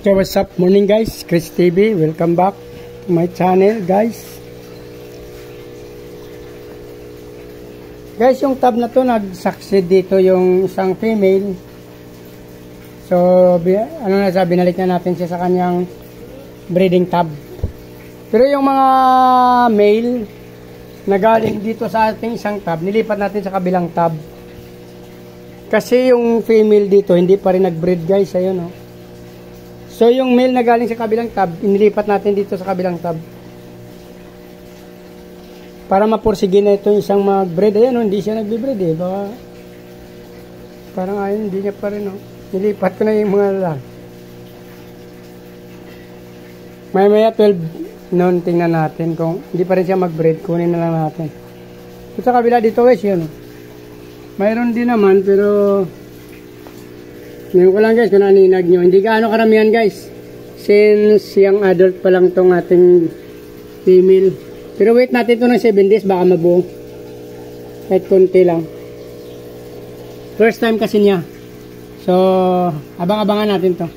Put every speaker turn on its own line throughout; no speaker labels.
So what's up, morning guys, Chris TV, welcome back to my channel guys. Guys, yung tab na to nag-succeed dito yung isang female. So ano na sabi, binalik na natin siya sa kanyang breeding tab. Pero yung mga male na galing dito sa ating isang tab, nilipat natin sa kabilang tab. Kasi yung female dito hindi pa rin nag-breed guys, ayun oh. So yung male na galing sa kabilang tab, inilipat natin dito sa kabilang tab. Para mapursige na ito isang mag-breed. Ayan, hindi siya nagbe-breed eh. Baka, parang ayun, hindi niya pa rin. Oh. Nilipat ko na yung mga lang. Maya 12 noon, tingnan natin. Kung hindi pa rin siya mag-breed, kunin na lang natin. Ito sa kabila dito guys, yun. Mayroon din naman, pero ngayon ko lang guys kung naninag nyo. Hindi gaano karamihan guys. Since young adult pa lang tong ating female. Pero wait natin ito ng 7 days. Baka mabuo. Kahit konti lang. First time kasi niya. So, abang-abangan natin to.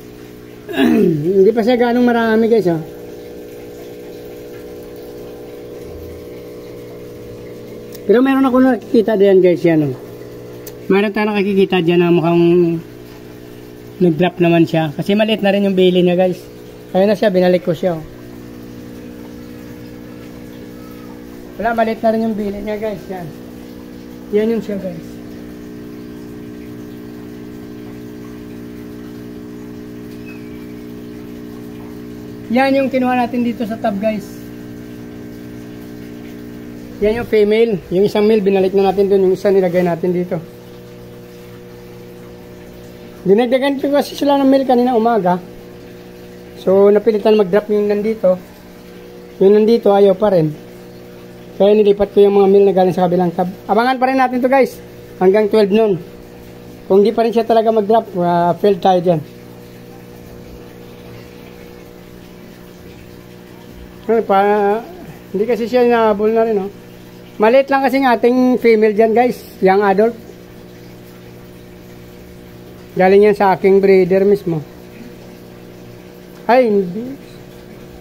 Hindi pa siya gaanong marami guys. Oh. Pero meron ako nakikita diyan guys. Yan, oh. Meron tayo nakikita dyan na mukhang nag-drop naman siya. Kasi maliit na rin yung bili niya guys. Kaya na siya, binalik ko siya. Oh. Wala, maliit na rin yung bili niya guys. Yan. Yan yung siya guys. Yan yung kinuha natin dito sa tab guys. Yan yung female. Yung isang male, binalik na natin dun. Yung isa nilagay natin dito. Dinagdagan ko kasi sila ng mail kanina umaga. So napilitan mag-drop yung nandito. Yung nandito ayaw pa rin. Kaya nilipat ko yung mga mail na galing sa kabilang tab. Abangan pa rin natin to guys. Hanggang 12 noon. Kung di pa rin siya talaga mag-drop, fail tayo dyan. Hindi kasi siya nahabol na rin. Oh. Maliit lang kasi ng ating female dyan guys. Young adult. Galing yan sa aking breeder mismo. Ay, hindi.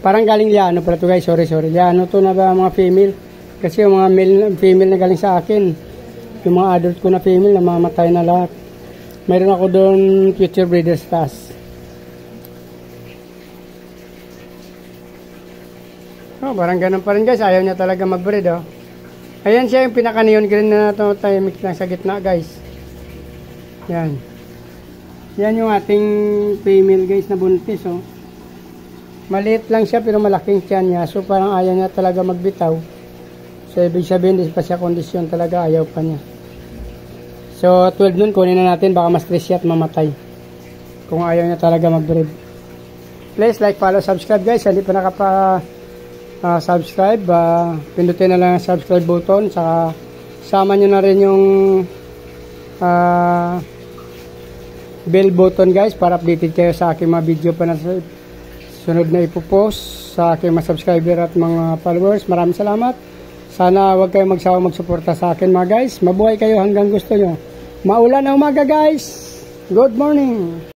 Parang galing Liano pala to guys. Sorry. Liano to na ba mga female? Kasi yung mga male, female na galing sa akin. Yung mga adult ko na female, namamatay na lahat. Mayroon ako doon future breeder stars. Oh, parang ganun pa rin guys. Ayaw niya talaga mag-breed oh. Ayan siya yung pinaka-neon green na tahimik lang sa gitna guys. Yan. Yan yung ating female guys na buntis oh. Maliit lang siya pero malaking tiyan niya. So parang ayaw niya talaga magbitaw. So ibig sabihin hindi pa siya kondisyon talaga, ayaw pa niya. So 12 nun kunin na natin, baka ma-stress siya at mamatay. Kung ayaw niya talaga mag-breed. Please like, follow, subscribe guys. Hindi pa subscribe, pindutin na lang ang subscribe button. Saka sama nyo na rin yung bell button guys para updated kayo sa aking mga video pa na sunod na ipopost sa aking mga subscriber at mga followers. Maraming salamat. Sana huwag kayong magsawang magsuporta sa akin mga guys. Mabuhay kayo hanggang gusto nyo. Maulan na umaga guys. Good morning.